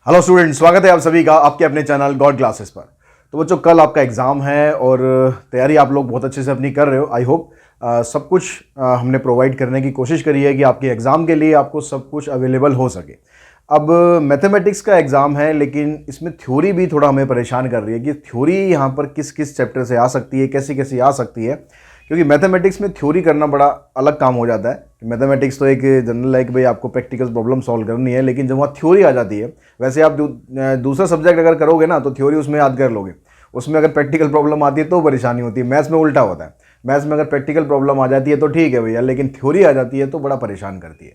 Hello student, स्वागत है आप सभी का आपके अपने चैनल गॉड क्लासेस पर। तो बच्चों, कल आपका एग्ज़ाम है और तैयारी आप लोग बहुत अच्छे से अपनी कर रहे हो। आई होप सब कुछ हमने प्रोवाइड करने की कोशिश करी है कि आपके एग्ज़ाम के लिए आपको सब कुछ अवेलेबल हो सके। अब मैथमेटिक्स का एग्ज़ाम है, लेकिन इसमें थ्योरी भी थोड़ा हमें परेशान कर रही है कि थ्योरी यहाँ पर किस किस चैप्टर से आ सकती है, कैसी कैसी आ सकती है। क्योंकि मैथमेटिक्स में थ्योरी करना बड़ा अलग काम हो जाता है। मैथमेटिक्स तो एक जनरल है कि भाई आपको प्रैक्टिकल प्रॉब्लम सॉल्व करनी है, लेकिन जब वहाँ थ्योरी आ जाती है, वैसे आप दूसरा सब्जेक्ट अगर करोगे ना तो थ्योरी उसमें याद कर लोगे, उसमें अगर प्रैक्टिकल प्रॉब्लम आती है तो परेशानी होती है। मैथ्स में उल्टा होता है, मैथ्स में अगर प्रैक्टिकल प्रॉब्लम आ जाती है तो ठीक है भैया, लेकिन थ्योरी आ जाती है तो बड़ा परेशान करती है।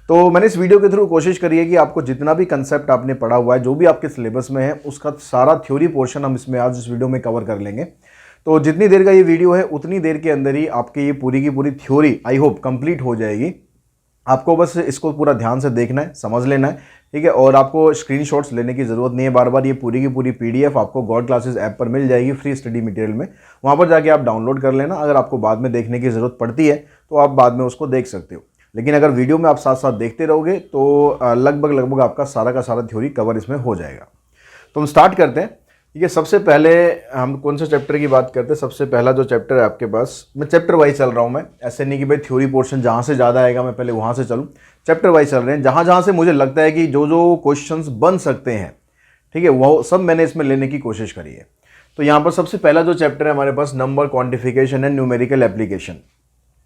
तो मैंने इस वीडियो के थ्रू कोशिश करी है कि आपको जितना भी कंसेप्ट आपने पढ़ा हुआ है, जो भी आपके सिलेबस में है, उसका सारा थ्योरी पोर्शन हम इसमें आज इस वीडियो में कवर कर लेंगे। तो जितनी देर का ये वीडियो है उतनी देर के अंदर ही आपकी ये पूरी की पूरी थ्योरी आई होप कंप्लीट हो जाएगी। आपको बस इसको पूरा ध्यान से देखना है, समझ लेना है, ठीक है। और आपको स्क्रीनशॉट्स लेने की ज़रूरत नहीं है बार बार। ये पूरी की पूरी पीडीएफ आपको गॉड क्लासेस ऐप पर मिल जाएगी फ्री स्टडी मटेरियल में। वहाँ पर जाके आप डाउनलोड कर लेना। अगर आपको बाद में देखने की ज़रूरत पड़ती है तो आप बाद में उसको देख सकते हो, लेकिन अगर वीडियो में आप साथ साथ देखते रहोगे तो लगभग आपका सारा का सारा थ्योरी कवर इसमें हो जाएगा। तो हम स्टार्ट करते हैं। ठीक है, सबसे पहले हम कौन से चैप्टर की बात करते हैं। सबसे पहला जो चैप्टर है आपके पास, मैं चैप्टर वाइज चल रहा हूँ। मैं ऐसे नहीं कि भाई थ्योरी पोर्शन जहाँ से ज़्यादा आएगा मैं पहले वहाँ से चलूँ। चैप्टर वाइज चल रहे हैं, जहाँ जहाँ से मुझे लगता है कि जो जो क्वेश्चंस बन सकते हैं, ठीक है, वो सब मैंने इसमें लेने की कोशिश करी है। तो यहाँ पर सबसे पहला जो चैप्टर है हमारे पास, number quantification and numerical application.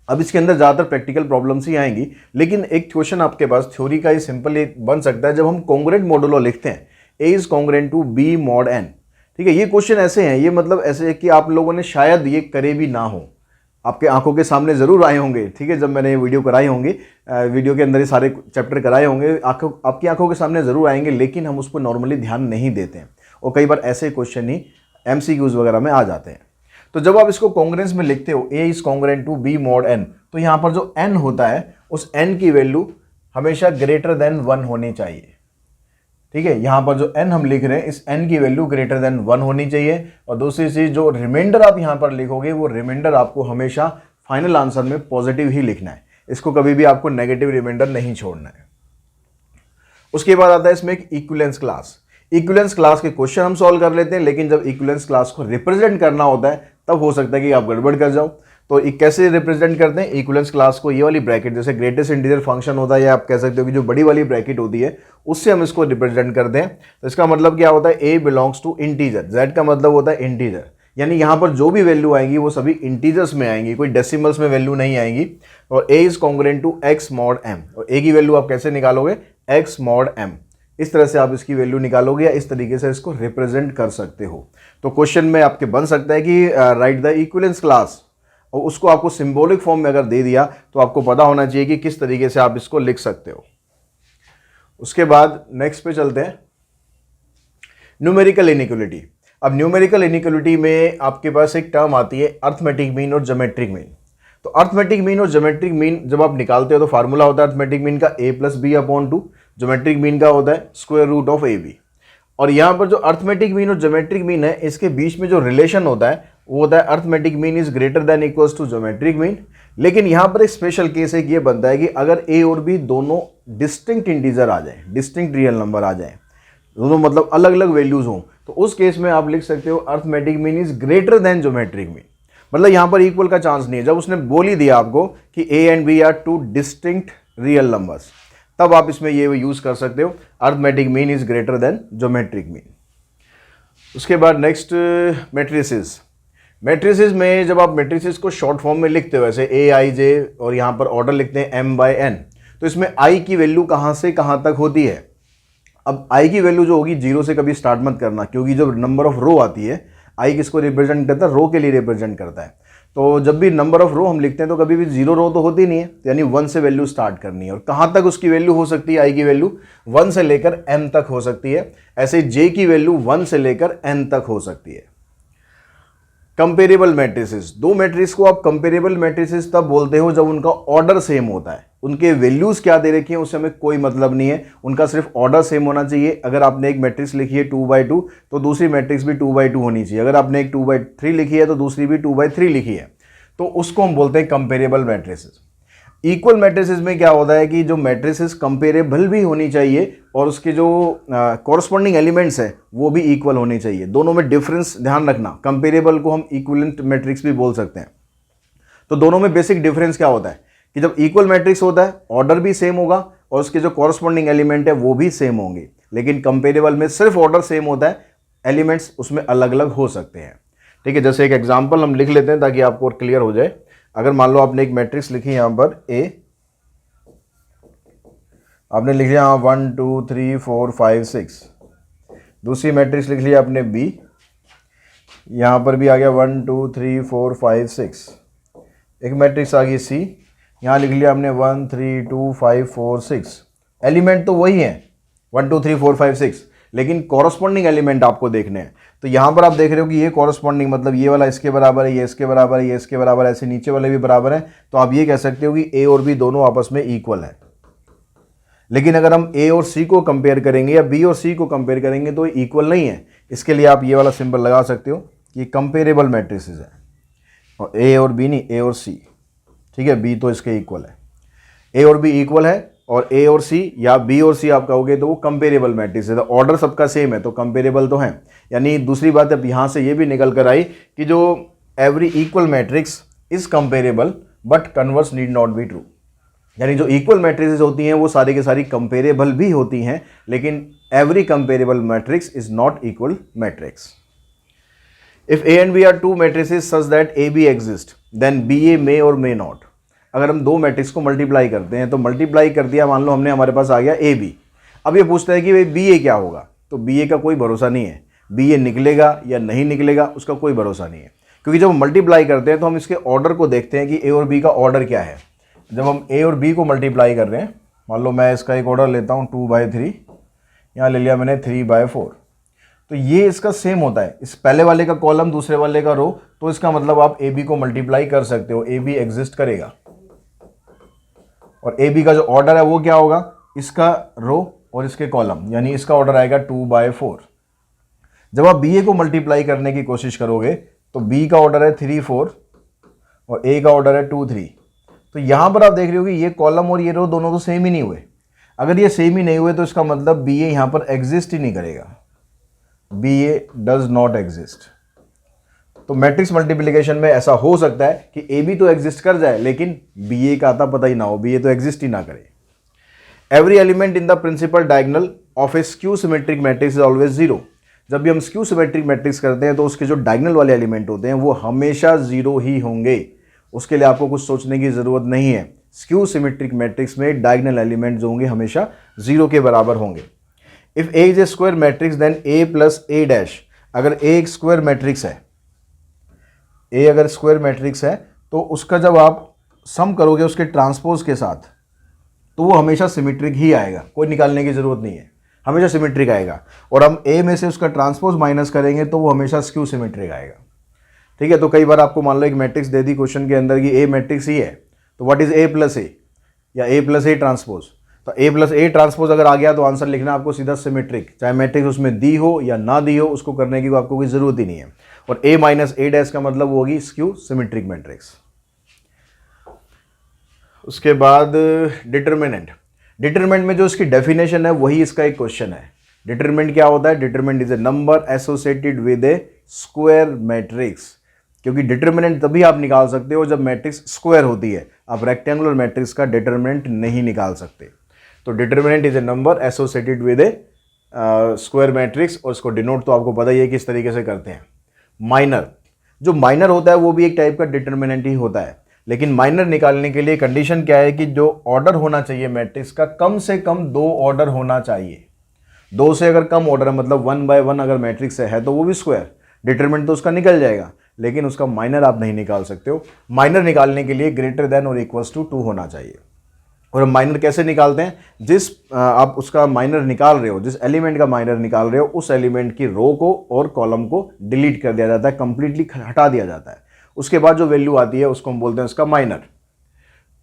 अब इसके अंदर ज़्यादातर प्रैक्टिकल प्रॉब्लम्स ही आएंगी, लेकिन एक क्वेश्चन आपके पास थ्योरी का ही सिंपल एक बन सकता है। जब हम कॉन्ग्रुएंट मॉडुलो लिखते हैं, A is congruent to B mod N, ठीक है। ये क्वेश्चन ऐसे हैं, ये मतलब ऐसे है कि आप लोगों ने शायद ये करे भी ना हो, आपके आंखों के सामने ज़रूर आए होंगे, ठीक है। जब मैंने ये वीडियो कराई होंगी, वीडियो के अंदर ये सारे चैप्टर कराए होंगे, आपकी आंखों के सामने ज़रूर आएंगे, लेकिन हम उस पर नॉर्मली ध्यान नहीं देते हैं और कई बार ऐसे क्वेश्चन ही MCQs वगैरह में आ जाते हैं। तो जब आप इसको कॉन्ग्रुएंस में लिखते हो, A is congruent to B mod N, तो यहाँ पर जो n होता है उस n की वैल्यू हमेशा ग्रेटर देन 1 होनी चाहिए, ठीक है। यहाँ पर जो n हम लिख रहे हैं, इस n की वैल्यू ग्रेटर देन 1 होनी चाहिए। और दूसरी चीज, जो रिमाइंडर आप यहाँ पर लिखोगे, वो रिमाइंडर आपको हमेशा फाइनल आंसर में पॉजिटिव ही लिखना है, इसको कभी भी आपको नेगेटिव रिमाइंडर नहीं छोड़ना है। उसके बाद आता है इसमें एक इक्विवेलेंस क्लास। इक्विवेलेंस क्लास के क्वेश्चन हम सॉल्व कर लेते हैं, लेकिन जब इक्विवेलेंस क्लास को रिप्रेजेंट करना होता है तब हो सकता है कि आप गड़बड़ कर जाओ। तो कैसे रिप्रेजेंट करते हैं इक्विवेलेंस क्लास को? ये वाली ब्रैकेट, जैसे ग्रेटेस्ट इंटीजर फंक्शन होता है, या आप कह सकते हो कि जो बड़ी वाली ब्रैकेट होती है उससे हम इसको रिप्रेजेंट करते हैं। तो इसका मतलब क्या होता है? ए बिलोंग्स टू इंटीजर, जेड का मतलब होता है इंटीजर, यानी यहाँ पर जो भी वैल्यू आएंगी वो सभी इंटीजर्स में आएंगी, कोई डेसिमल्स में वैल्यू नहीं आएंगी। और A is congruent to X mod M, और ए की वैल्यू आप कैसे निकालोगे? X mod M. इस तरह से आप इसकी वैल्यू निकालोगे, या इस तरीके से इसको रिप्रेजेंट कर सकते हो। तो क्वेश्चन में आपके बन सकता है कि राइट द इक्विवेलेंस क्लास, और उसको आपको सिंबॉलिक फॉर्म में अगर दे दिया तो आपको पता होना चाहिए कि किस तरीके से आप इसको लिख सकते हो। उसके बाद नेक्स्ट पे चलते हैं, न्यूमेरिकल इनइक्वालिटी। अब न्यूमेरिकल इनइक्वालिटी में आपके पास एक टर्म आती है अर्थमेटिक मीन और ज्योमेट्रिक मीन। तो अर्थमेटिक मीन और ज्योमेट्रिक मीन जब आप निकालते हो तो फार्मूला होता है अर्थमेटिक मीन का a+b/2, ज्योमेट्रिक मीन का होता है स्क्वायर रूट ऑफ ab। और यहाँ पर जो अर्थमेटिक मीन और ज्योमेट्रिक मीन है, इसके बीच में जो रिलेशन होता है वो होता है arithmetic mean is greater than equals to geometric mean. लेकिन यहाँ पर एक स्पेशल केस एक ये बनता है कि अगर a और b दोनों डिस्टिंक्ट इंटीजर आ जाए, डिस्टिंक्ट रियल नंबर आ जाए, दोनों मतलब अलग अलग वैल्यूज हों, तो उस केस में आप लिख सकते हो arithmetic mean is greater than geometric mean. मतलब यहाँ पर इक्वल का चांस नहीं है। जब उसने बोल ही दिया आपको कि a and b are two distinct real numbers, तब आप इसमें ये यूज कर सकते हो arithmetic mean is greater than geometric mean. उसके बाद नेक्स्ट मैट्रिसेस। मैट्रिसेस में जब आप मैट्रिसेस को शॉर्ट फॉर्म में लिखते हो, ऐसे AIJ, और यहाँ पर ऑर्डर लिखते हैं m/n, तो इसमें i की वैल्यू कहाँ से कहाँ तक होती है? अब i की वैल्यू जो होगी 0 से कभी स्टार्ट मत करना, क्योंकि जब नंबर ऑफ रो आती है, i किसको रिप्रेजेंट करता है? रो के लिए रिप्रेजेंट करता है। तो जब भी नंबर ऑफ रो हम लिखते हैं तो कभी भी 0 रो तो होती नहीं है, यानी 1 से वैल्यू स्टार्ट करनी है। और कहाँ तक उसकी वैल्यू हो सकती है? i की वैल्यू 1 से लेकर m तक हो सकती है। ऐसे j की वैल्यू 1 से लेकर n तक हो सकती है। कंपेरेबल मैट्रिसेस, दो मैट्रिक्स को आप कंपेरेबल मैट्रिसेस तब बोलते हो जब उनका ऑर्डर सेम होता है। उनके वैल्यूज क्या दे रखी हैं उससे हमें कोई मतलब नहीं है, उनका सिर्फ ऑर्डर सेम होना चाहिए। अगर आपने एक मैट्रिक्स लिखी है 2/2 तो दूसरी मैट्रिक्स भी 2/2 होनी चाहिए। अगर आपने एक 2/3 लिखी है तो दूसरी भी 2/3 लिखी है, तो उसको हम बोलते हैं कंपेरेबल मैट्रिसेस। इक्वल मैट्रिसेस में क्या होता है कि जो मैट्रिसेस कंपेरेबल भी होनी चाहिए और उसके जो कॉरस्पॉन्डिंग एलिमेंट्स है वो भी इक्वल होने चाहिए। दोनों में डिफरेंस ध्यान रखना, कंपेरेबल को हम इक्विवेलेंट मैट्रिक्स भी बोल सकते हैं। तो दोनों में बेसिक डिफरेंस क्या होता है कि जब इक्वल मैट्रिक्स होता है ऑर्डर भी सेम होगा और उसके जो कॉरस्पॉन्डिंग एलिमेंट है वो भी सेम होंगे, लेकिन कंपेरेबल में सिर्फ ऑर्डर सेम होता है, एलिमेंट्स उसमें अलग अलग हो सकते हैं। ठीक है, जैसे एक एग्जांपल हम लिख लेते हैं ताकि आपको और क्लियर हो जाए। अगर मान लो आपने एक मैट्रिक्स लिखी यहां पर ए, आपने लिख लिया 1 2 3 4 5 6, दूसरी मैट्रिक्स लिख लिया आपने बी, यहां पर भी आ गया 1 2 3 4 5 6, एक मैट्रिक्स आ गई सी, यहां लिख लिया हमने 1 3 2 5 4 6। एलिमेंट तो वही है 1 2 3 4 5 6, लेकिन कॉरस्पॉन्डिंग एलिमेंट आपको देखने हैं। तो यहां पर आप देख रहे हो कि ये कॉरस्पॉन्डिंग मतलब ये वाला इसके बराबर है, ये इसके बराबर है, ये इसके बराबर है, ऐसे नीचे वाले भी बराबर हैं। तो आप ये कह सकते हो कि ए और बी दोनों आपस में इक्वल है। लेकिन अगर हम ए और सी को कंपेयर करेंगे या बी और सी को कंपेयर करेंगे तो इक्वल नहीं है। इसके लिए आप ये वाला सिंबल लगा सकते हो कि कंपेरेबल मैट्रिसेस है, और ए और बी नहीं, ए और सी। ठीक है, बी तो इसके इक्वल है, ए और बी इक्वल है, और ए और सी या बी और सी आप कहोगे तो वो कंपेरेबल मैट्रिक्स है। तो ऑर्डर सबका सेम है तो कंपेरेबल तो है। यानी दूसरी बात अब यहाँ से ये भी निकल कर आई कि जो every equal matrix is comparable but converse need not be true. यानी जो इक्वल मैट्रिक्स होती हैं वो सारी की सारी कंपेरेबल भी होती हैं, लेकिन every comparable matrix is not equal matrix. If A and B are two matrices such that A B exist then B A may or may not. अगर हम दो मैट्रिक्स को मल्टीप्लाई करते हैं तो मल्टीप्लाई कर दिया, मान लो हमने, हमारे पास आ गया ए बी। अब ये पूछता है कि भाई बी ए क्या होगा, तो बी ए का कोई भरोसा नहीं है, बी ए निकलेगा या नहीं निकलेगा उसका कोई भरोसा नहीं है। क्योंकि जब हम मल्टीप्लाई करते हैं तो हम इसके ऑर्डर को देखते हैं कि ए और बी का ऑर्डर क्या है। जब हम ए और बी को मल्टीप्लाई कर रहे हैं, मान लो मैं इसका एक ऑर्डर लेता हूँ 2/3, यहाँ ले लिया मैंने 3/4, तो ये इसका सेम होता है, इस पहले वाले का कॉलम दूसरे वाले का रो, तो इसका मतलब आप ए बी को मल्टीप्लाई कर सकते हो, ए बी एग्जिस्ट करेगा। और ए बी का जो ऑर्डर है वो क्या होगा, इसका रो और इसके कॉलम, यानी इसका ऑर्डर आएगा 2/4। जब आप बी ए को मल्टीप्लाई करने की कोशिश करोगे तो बी का ऑर्डर है 3 4 और ए का ऑर्डर है 2 3। तो यहां पर आप देख रहे हो कि ये कॉलम और ये रो दोनों तो सेम ही नहीं हुए। अगर ये सेम ही नहीं हुए तो इसका मतलब बी ए यहां पर एग्जिस्ट ही नहीं करेगा, B A does not exist. तो मैट्रिक्स मल्टीप्लिकेशन में ऐसा हो सकता है कि ए बी तो एग्जिस्ट कर जाए लेकिन बी ए का आता पता ही ना हो, बी ए तो एग्जिस्ट ही ना करे। Every element in the principal diagonal of a skew symmetric matrix is always zero. जब भी हम स्क्यू सिमेट्रिक मैट्रिक्स करते हैं तो उसके जो डायगोनल वाले एलिमेंट होते हैं वो हमेशा जीरो ही होंगे। उसके लिए आपको कुछ सोचने की जरूरत नहीं है। स्क्यू सिमेट्रिक मैट्रिक्स में डायगोनल एलिमेंट जो होंगे हमेशा जीरो के बराबर होंगे। If A is a square matrix then A plus A dash. अगर ए एक स्क्वायर मैट्रिक्स है, ए अगर स्क्वायर मैट्रिक्स है तो उसका जब आप सम करोगे उसके ट्रांसपोज के साथ तो वो हमेशा सिमेट्रिक ही आएगा, कोई निकालने की जरूरत नहीं है, हमेशा सिमेट्रिक आएगा। और हम ए में से उसका ट्रांसपोज माइनस करेंगे तो वो हमेशा स्क्यू सिमेट्रिक आएगा। ठीक है, तो कई बार आपको मान लो एक मैट्रिक्स दे दी क्वेश्चन के अंदर कि ए मैट्रिक्स ही है, तो व्हाट इज ए प्लस ए या ए प्लस ए ट्रांसपोज। तो ए प्लस ए ट्रांसपोज अगर आ गया तो आंसर लिखना आपको सीधा सिमेट्रिक, चाहे मैट्रिक्स उसमें दी हो या ना दी हो, उसको करने की आपको कोई जरूरत ही नहीं है। और ए माइनस ए डैश का मतलब वो होगी स्क्यू सिमेट्रिक मैट्रिक्स। उसके बाद डिटरमिनेंट। डिटरमिनेंट में जो इसकी डेफिनेशन है वही इसका एक क्वेश्चन है। डिटरमिनेंट क्या होता है, determinant is a number associated with A square matrix. क्योंकि डिटरमिनेंट तभी आप निकाल सकते हो जब मैट्रिक्स स्क्वायर होती है, आप रेक्टेंगुलर मैट्रिक्स का डिटरमिनेंट नहीं निकाल सकते। तो determinant is a number associated with A square matrix, और उसको डिनोट तो आपको पता ही है किस तरीके से करते हैं। माइनर, जो माइनर होता है वो भी एक टाइप का डिटरमिनेंट ही होता है, लेकिन माइनर निकालने के लिए कंडीशन क्या है कि जो ऑर्डर होना चाहिए मैट्रिक्स का कम से कम 2 ऑर्डर होना चाहिए। 2 से अगर कम ऑर्डर है मतलब 1/1 अगर मैट्रिक्स है तो वो भी स्क्वायर, डिटरमिनेंट तो उसका निकल जाएगा, लेकिन उसका माइनर आप नहीं निकाल सकते हो। माइनर निकालने के लिए ग्रेटर देन और इक्वल्स टू 2 होना चाहिए। और हम माइनर कैसे निकालते हैं, जिस आप उसका माइनर निकाल रहे हो, जिस एलिमेंट का माइनर निकाल रहे हो उस एलिमेंट की रो को और कॉलम को डिलीट कर दिया जाता है, कंप्लीटली हटा दिया जाता है। उसके बाद जो वैल्यू आती है उसको हम बोलते हैं उसका माइनर।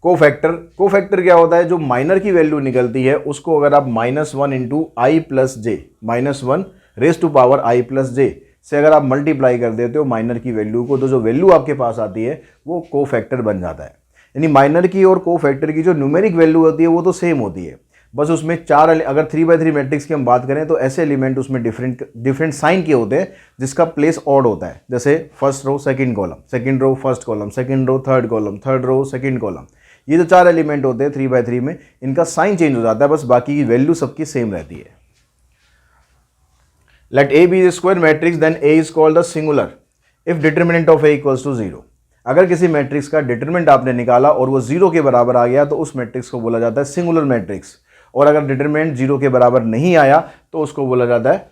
कोफैक्टर, कोफैक्टर क्या होता है, जो माइनर की वैल्यू निकलती है उसको अगर आप -1 into I plus J, -1 raise to power I plus J से अगर आप मल्टीप्लाई कर देते हो माइनर की वैल्यू को, तो जो वैल्यू आपके पास आती है वो कोफैक्टर बन जाता है। यानी माइनर की और कोफैक्टर की जो न्यूमेरिक वैल्यू होती है वो तो सेम होती है, बस उसमें अगर 3x3 मैट्रिक्स की हम बात करें तो ऐसे एलिमेंट उसमें डिफरेंट साइन के होते हैं जिसका प्लेस ऑड होता है, जैसे first row second column, second row first column, second row third column, third row second column. ये जो 4 एलिमेंट होते हैं 3x3 में, इनका साइन चेंज हो जाता है, बस बाकी की वैल्यू सबकी सेम रहती है। Let A be square matrix then A is called the singular if determinant of A equals to 0। अगर किसी मैट्रिक्स का डिटरमिनेंट आपने निकाला और वो 0 के बराबर आ गया तो उस मैट्रिक्स को बोला जाता है सिंगुलर मैट्रिक्स, और अगर डिटरमिनेंट 0 के बराबर नहीं आया तो उसको बोला जाता है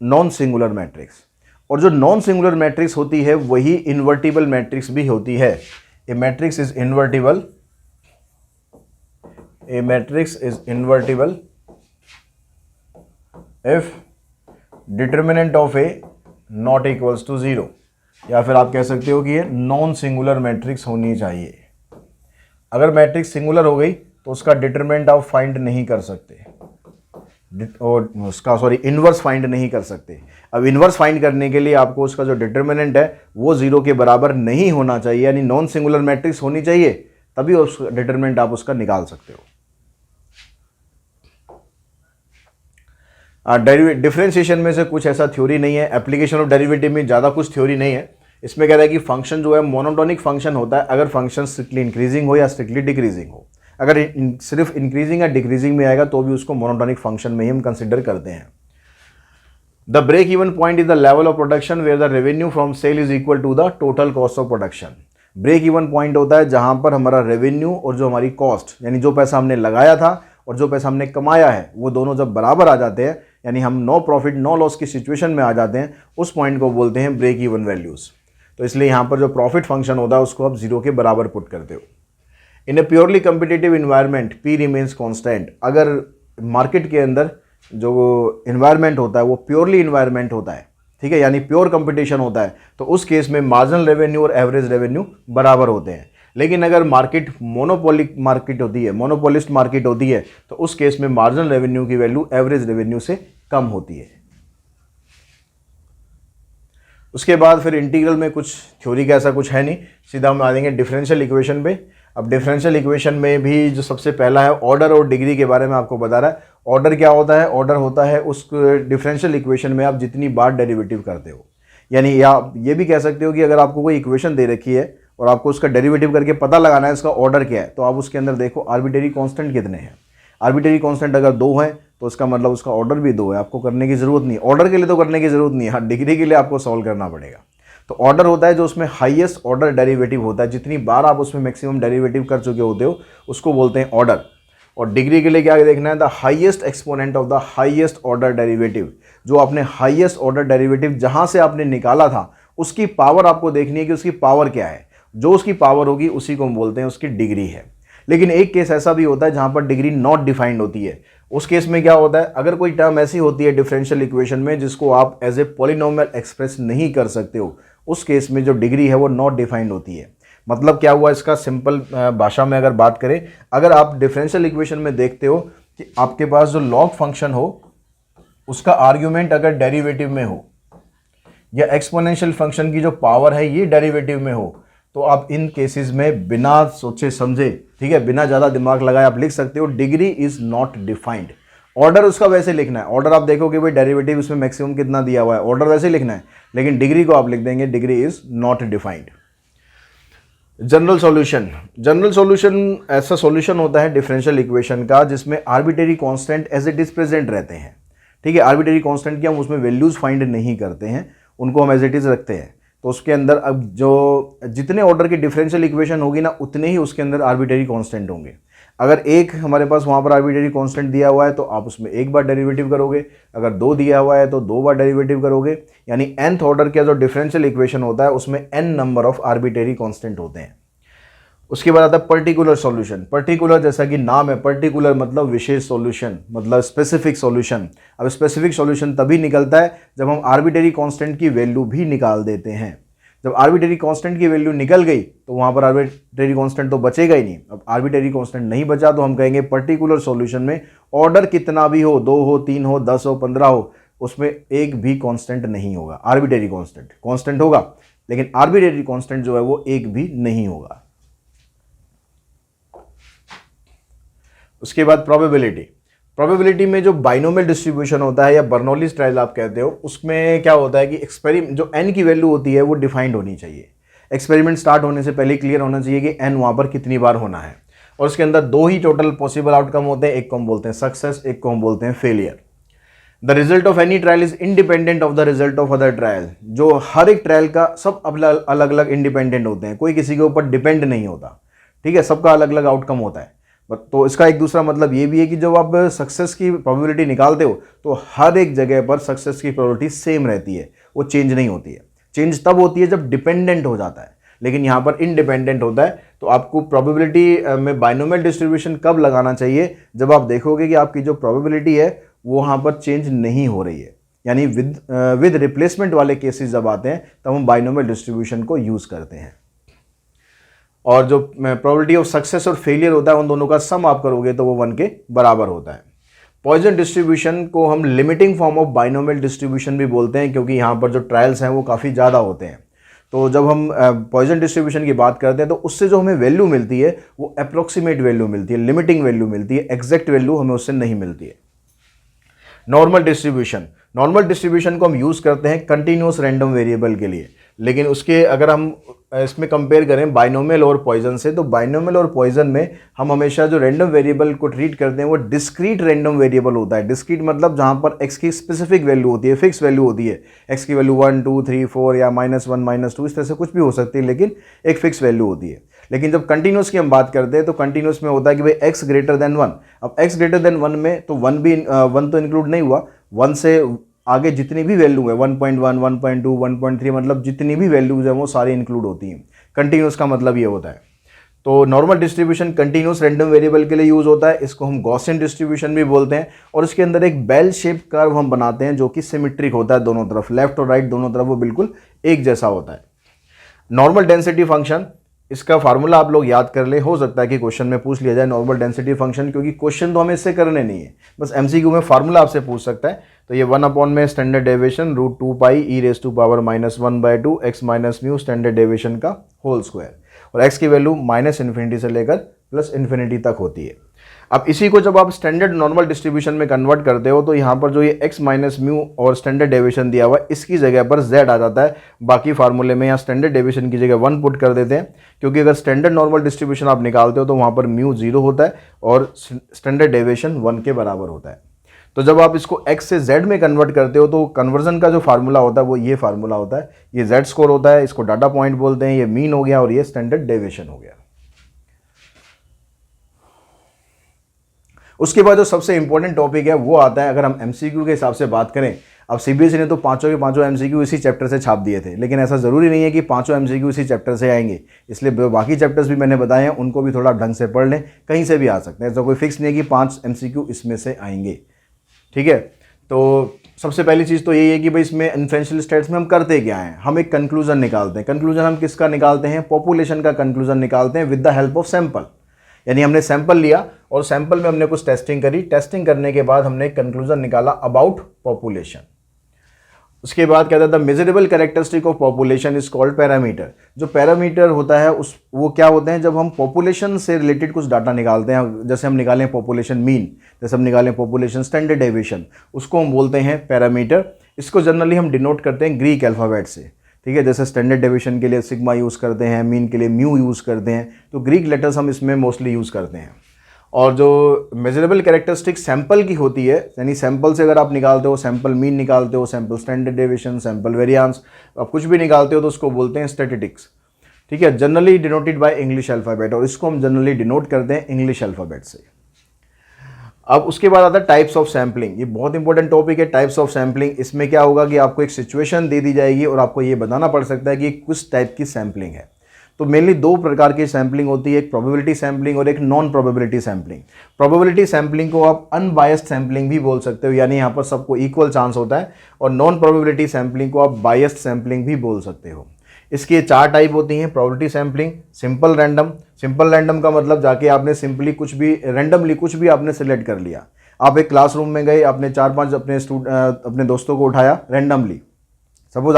नॉन सिंगुलर मैट्रिक्स। और जो नॉन सिंगुलर मैट्रिक्स होती है वही इन्वर्टिबल मैट्रिक्स भी होती है। A matrix is invertible, A matrix is invertible if determinant of A not equals to 0, या फिर आप कह सकते हो कि ये नॉन सिंगुलर मैट्रिक्स होनी चाहिए। अगर मैट्रिक्स सिंगुलर हो गई तो उसका डिटरमिनेंट आप फाइंड नहीं कर सकते, और उसका इन्वर्स फाइंड नहीं कर सकते। अब इन्वर्स फाइंड करने के लिए आपको उसका जो डिटरमिनेंट है वो 0 के बराबर नहीं होना चाहिए, यानी नॉन सिंगुलर मैट्रिक्स होनी चाहिए, तभी उस डिटरमिनेंट आप उसका निकाल सकते हो। डिफरेंशिएशन में से कुछ ऐसा थ्योरी नहीं है, एप्लीकेशन ऑफ डेरिवेटिव में ज़्यादा कुछ थ्योरी नहीं है। इसमें कह रहा है कि फंक्शन जो है मोनोटोनिक फंक्शन होता है अगर फंक्शन स्ट्रिक्टली इंक्रीजिंग हो या स्ट्रिक्टली डिक्रीजिंग हो। अगर सिर्फ इंक्रीजिंग या डिक्रीजिंग में आएगा तो भी उसको मोनोटोनिक फंक्शन में ही हम कंसिडर करते हैं। The break even point is the level of production where the revenue from sale is equal to the total cost of production. Break even point होता है जहां पर हमारा रेवेन्यू और जो हमारी कॉस्ट, यानी जो पैसा हमने लगाया था और जो पैसा हमने कमाया है, वो दोनों जब बराबर आ जाते हैं, यानी हम नो प्रॉफिट नो लॉस की सिचुएशन में आ जाते हैं, उस पॉइंट को बोलते हैं ब्रेक इवन वैल्यूज। तो इसलिए यहाँ पर जो प्रॉफिट फंक्शन होता है उसको आप 0 के बराबर पुट करते हो। In a purely competitive environment P remains constant. अगर मार्केट के अंदर जो इन्वायरमेंट होता है वो प्योरली इन्वायरमेंट होता है, ठीक है, यानी प्योर कंपटीशन होता है, तो उस केस में मार्जिनल रेवेन्यू और एवरेज रेवेन्यू बराबर होते हैं। लेकिन अगर मार्केट मोनोपोलिक मार्केट होती है, मोनोपोलिस्ट मार्केट होती है, तो उस केस में मार्जिनल रेवेन्यू की वैल्यू एवरेज रेवेन्यू से कम होती है। उसके बाद फिर इंटीग्रल में कुछ थ्योरी का ऐसा कुछ है नहीं, सीधा हम आ जाएंगे डिफरेंशियल इक्वेशन पे। अब डिफरेंशियल इक्वेशन में भी जो सबसे पहला है ऑर्डर और डिग्री के बारे में आपको बता रहा है। ऑर्डर क्या होता है? ऑर्डर होता है उस डिफरेंशियल इक्वेशन में आप जितनी बार डेरिवेटिव करते हो, यानी या ये भी कह सकते हो कि अगर आपको कोई इक्वेशन दे रखी है और आपको उसका डेरिवेटिव करके पता लगाना है इसका ऑर्डर क्या है, तो आप उसके अंदर देखो आर्बिट्रेरी कांस्टेंट कितने हैं। आर्बिट्रेरी कांस्टेंट अगर 2 है तो इसका मतलब उसका ऑर्डर भी 2 है, आपको करने की जरूरत नहीं है। ऑर्डर के लिए तो करने की जरूरत नहीं है, हाँ डिग्री के लिए आपको सॉल्व करना पड़ेगा। तो ऑर्डर होता है जो उसमें हाईएस्ट ऑर्डर डेरिवेटिव होता है, जितनी बार आप उसमें मैक्सिमम डेरिवेटिव कर चुके होते हो उसको बोलते हैं ऑर्डर। और डिग्री के लिए क्या देखना है? The highest exponent of the highest order derivative. जो आपने हाईएस्ट ऑर्डर डेरिवेटिव जहां से आपने निकाला था उसकी पावर आपको देखनी है कि उसकी पावर क्या है। जो उसकी पावर होगी उसी को हम बोलते हैं उसकी डिग्री है। लेकिन एक केस ऐसा भी होता है जहां पर डिग्री नॉट डिफाइंड होती है। उस केस में क्या होता है? अगर कोई टर्म ऐसी होती है डिफरेंशियल इक्वेशन में जिसको आप एज ए पॉलिनोमियल एक्सप्रेस नहीं कर सकते हो, उस केस में जो डिग्री है वो नॉट डिफाइंड होती है। मतलब क्या हुआ इसका सिंपल भाषा में अगर बात करें, अगर आप डिफरेंशियल इक्वेशन में देखते हो कि आपके पास जो लॉग फंक्शन हो उसका आर्ग्यूमेंट अगर डेरिवेटिव में हो या एक्सपोनेंशियल फंक्शन की जो पावर है ये डेरिवेटिव में हो, तो आप इन केसेस में बिना सोचे समझे, ठीक है, बिना ज़्यादा दिमाग लगाए आप लिख सकते हो degree is not defined. Order उसका वैसे लिखना है, ऑर्डर आप देखोगे भाई डेरिवेटिव उसमें मैक्सिमम कितना दिया हुआ है, ऑर्डर वैसे लिखना है, लेकिन डिग्री को आप लिख देंगे degree is not defined. General solution. General solution ऐसा सॉल्यूशन होता है डिफरेंशियल इक्वेशन का जिसमें arbitrary constant as it is present रहते हैं, ठीक है। आर्बिट्रेरी कांस्टेंट की हम उसमें वैल्यूज फाइंड नहीं करते हैं, उनको हम एज इट इज रखते हैं। तो उसके अंदर अब जो जितने ऑर्डर की डिफरेंशियल इक्वेशन होगी ना उतने ही उसके अंदर आर्बिट्रेरी कांस्टेंट होंगे। अगर एक हमारे पास वहाँ पर आर्बिट्रेरी कांस्टेंट दिया हुआ है तो आप उसमें एक बार डेरिवेटिव करोगे, अगर 2 दिया हुआ है तो 2 बार डेरिवेटिव करोगे। यानी nth ऑर्डर का जो डिफरेंशियल इक्वेशन होता है उसमें n number of arbitrary constant होते हैं। उसके बाद आता है पर्टिकुलर सॉल्यूशन। पर्टिकुलर जैसा कि नाम है, पर्टिकुलर मतलब विशेष सॉल्यूशन, मतलब स्पेसिफिक सॉल्यूशन। अब स्पेसिफिक सॉल्यूशन तभी निकलता है जब हम आर्बिट्रेरी कांस्टेंट की वैल्यू भी निकाल देते हैं। जब आर्बिट्रेरी कांस्टेंट की वैल्यू निकल गई तो वहां पर आर्बिट्रेरी कांस्टेंट तो बचेगा ही नहीं। अब आर्बिट्रेरी कांस्टेंट नहीं बचा तो हम कहेंगे पर्टिकुलर सॉल्यूशन में ऑर्डर कितना भी हो, 2 हो, 3 हो, 10 हो, 15 हो, उसमें एक भी कांस्टेंट नहीं होगा। आर्बिट्रेरी कांस्टेंट होगा लेकिन आर्बिट्रेरी कांस्टेंट जो है वो एक भी नहीं होगा। उसके बाद प्रोबेबिलिटी। प्रोबेबिलिटी में जो बाइनोमियल डिस्ट्रीब्यूशन होता है या बर्नौलीज ट्रायल आप कहते हो, उसमें क्या होता है कि एक्सपेरिमेंट जो n की वैल्यू होती है वो डिफाइंड होनी चाहिए। एक्सपेरिमेंट स्टार्ट होने से पहले क्लियर होना चाहिए कि n वहाँ पर कितनी बार होना है, और उसके अंदर दो ही टोटल पॉसिबल आउटकम होते हैं, एक को हम बोलते हैं सक्सेस, एक को हम बोलते हैं failure. The result of any trial is independent of the result of other trial. जो हर एक ट्रायल का सब अलग अलग इंडिपेंडेंट होते हैं, कोई किसी के ऊपर डिपेंड नहीं होता, ठीक है, सबका अलग अलग आउटकम होता है। तो इसका एक दूसरा मतलब ये भी है कि जब आप सक्सेस की प्रोबेबिलिटी निकालते हो तो हर एक जगह पर सक्सेस की प्रोबेबिलिटी सेम रहती है, वो चेंज नहीं होती है। चेंज तब होती है जब डिपेंडेंट हो जाता है, लेकिन यहाँ पर इंडिपेंडेंट होता है। तो आपको प्रोबेबिलिटी में बाइनोमियल डिस्ट्रीब्यूशन कब लगाना चाहिए, जब आप देखोगे कि आपकी जो प्रोबेबिलिटी है वो वहाँ पर चेंज नहीं हो रही है, यानी विद रिप्लेसमेंट वाले केसेस जब आते हैं तब हम बाइनोमियल डिस्ट्रीब्यूशन को यूज़ करते हैं। और जो प्रोबेबिलिटी ऑफ सक्सेस और फेलियर होता है उन दोनों का सम आप करोगे तो वो 1 के बराबर होता है। पॉइजन डिस्ट्रीब्यूशन को हम limiting form of binomial distribution भी बोलते हैं, क्योंकि यहाँ पर जो ट्रायल्स हैं वो काफ़ी ज़्यादा होते हैं। तो जब हम पॉइजन डिस्ट्रीब्यूशन की बात करते हैं तो उससे जो हमें वैल्यू मिलती है वो अप्रोक्सीमेट वैल्यू मिलती है, लिमिटिंग वैल्यू मिलती है, एग्जैक्ट वैल्यू हमें उससे नहीं मिलती है। नॉर्मल डिस्ट्रीब्यूशन, नॉर्मल डिस्ट्रीब्यूशन को हम यूज़ करते हैं कंटिन्यूस रैंडम वेरिएबल के लिए, लेकिन उसके अगर हम इसमें कंपेयर करें बाइनोमियल और पॉइजन से, तो बाइनोमियल और पॉइजन में हम हमेशा जो रैंडम वेरिएबल को ट्रीट करते हैं वो डिस्क्रीट रैंडम वेरिएबल होता है। डिस्क्रीट मतलब जहाँ पर x की स्पेसिफिक वैल्यू होती है, फिक्स वैल्यू होती है, x की वैल्यू 1 2 3 4 या -1 -2 इस तरह से कुछ भी हो सकती है, लेकिन एक फिक्स वैल्यू होती है। लेकिन जब कंटिन्यूस की हम बात करते हैं तो कंटिन्यूस में होता है कि भाई x ग्रेटर देन 1। अब x ग्रेटर देन 1 में तो 1 तो इंक्लूड नहीं हुआ, 1 से आगे जितनी भी वैल्यू है 1.1 1.2 1.3 मतलब जितनी भी वैल्यूज है वो सारी इंक्लूड होती हैं। कंटिन्यूस का मतलब ये होता है। तो normal distribution continuous random variable के लिए यूज होता है, इसको हम गॉसियन डिस्ट्रीब्यूशन भी बोलते हैं, और इसके अंदर एक बेल शेप कर्व हम बनाते हैं जो कि सिमेट्रिक होता है, दोनों तरफ लेफ्ट और राइट दोनों तरफ वो बिल्कुल एक जैसा होता है। नॉर्मल डेंसिटी फंक्शन, इसका फार्मूला आप लोग याद कर ले, हो सकता है कि क्वेश्चन में पूछ लिया जाए नॉर्मल डेंसिटी फंक्शन, क्योंकि क्वेश्चन तो हमें इससे करने नहीं है, बस एमसीक्यू में फार्मूला आपसे पूछ सकता है। तो ये 1 अपॉन में स्टैंडर्ड डेविएशन √2 पाई e⁻⁻1/2 x minus mu standard deviation का होल स्क्वायर, और x की वैल्यू -∞ से लेकर +∞ तक होती है। अब इसी को जब आप स्टैंडर्ड नॉर्मल डिस्ट्रीब्यूशन में कन्वर्ट करते हो तो यहाँ पर जो ये x माइनस म्यू और स्टैंडर्ड डेविएशन दिया हुआ है इसकी जगह पर z आ जाता है। बाकी फार्मूले में यहाँ स्टैंडर्ड डेविएशन की जगह 1 पुट कर देते हैं, क्योंकि अगर स्टैंडर्ड नॉर्मल डिस्ट्रीब्यूशन आप निकालते हो तो वहाँ पर म्यू 0 होता है और स्टैंडर्ड डेविएशन 1 के बराबर होता है। तो जब आप इसको x से z में कन्वर्ट करते हो तो कन्वर्जन का जो फार्मूला होता है वो ये फार्मूला होता है, ये z स्कोर होता है, इसको डाटा पॉइंट बोलते हैं, ये मीन हो गया और ये स्टैंडर्ड डेविएशन हो गया। उसके बाद जो सबसे इंपॉर्टेंट टॉपिक है वो आता है, अगर हम एमसीक्यू के हिसाब से बात करें, अब सीबीएसई ने तो पांचों के पांचों एमसीक्यू इसी चैप्टर से छाप दिए थे, लेकिन ऐसा ज़रूरी नहीं है कि पांचों एमसीक्यू इसी चैप्टर से आएंगे, इसलिए बाकी चैप्टर्स भी मैंने बताए हैं उनको भी थोड़ा ढंग से पढ़ लें, कहीं से भी आ सकते हैं, ऐसा कोई फिक्स नहीं है कि 5 एमसीक्यू इसमें से आएंगे, ठीक है। तो सबसे पहली चीज़ तो यही है कि भाई इसमें इन्फ्लुएंशियल स्टेट्स में हम करते क्या हैं, हम एक कंक्लूजन निकालते हैं। कंक्लूजन हम किसका निकालते हैं, पॉपुलेशन का कंक्लूजन निकालते हैं with the help of sample, यानी हमने सैंपल लिया और सैंपल में हमने कुछ टेस्टिंग करी, टेस्टिंग करने के बाद हमने एक कंक्लूजन निकाला अबाउट पॉपुलेशन। उसके बाद कहता था measurable characteristic of population is called parameter. जो पैरामीटर होता है वो क्या होते हैं, जब हम पॉपुलेशन से रिलेटेड कुछ डाटा निकालते हैं, जैसे हम निकालें पॉपुलेशन मीन, जैसे हम निकालें पॉपुलेशन स्टैंडर्ड डेविएशन, उसको हम बोलते हैं पैरामीटर। इसको जनरली हम डिनोट करते हैं ग्रीक अल्फ़ाबेट से, ठीक है, जैसे स्टैंडर्ड डेविएशन के लिए सिग्मा यूज़ करते हैं, मीन के लिए म्यू यूज़ करते हैं, तो ग्रीक लेटर्स हम इसमें मोस्टली यूज़ करते हैं। और जो मेजरेबल कैरेक्टरिस्टिक सैंपल की होती है, यानी सैंपल से अगर आप निकालते हो, सैंपल मीन निकालते हो, sample standard deviation, sample variance, आप कुछ भी निकालते हो तो उसको बोलते हैं स्टैटिस्टिक्स, ठीक है, generally denoted by English alphabet, और इसको हम जनरली डिनोट करते हैं इंग्लिश अल्फ़ाबेट से। अब उसके बाद आता है टाइप्स ऑफ सैम्पलिंग, ये बहुत इंपॉर्टेंट टॉपिक है टाइप्स ऑफ सैम्पलिंग। इसमें क्या होगा कि आपको एक सिचुएशन दे दी जाएगी और आपको ये बताना पड़ सकता है कि किस टाइप की सैम्पलिंग है। तो मेनली 2 प्रकार की सैम्पलिंग होती है, एक प्रोबेबिलिटी सैम्पलिंग और एक non probability sampling. Probability sampling को आप अनबायस्ड सैम्पलिंग भी बोल सकते हो, यानी यहाँ पर सबको इक्वल चांस होता है, और नॉन प्रोबेबिलिटी सैम्पलिंग को आप बायस्ड सैम्पलिंग भी बोल सकते हो। इसकी 4 टाइप होती हैं। Probability sampling, simple random. Simple random का मतलब जाके आपने सिंपली कुछ भी रैंडमली कुछ भी आपने सिलेक्ट कर लिया। आप एक क्लासरूम में गए, आपने 4-5 अपने दोस्तों को उठाया रैंडमली। सपोज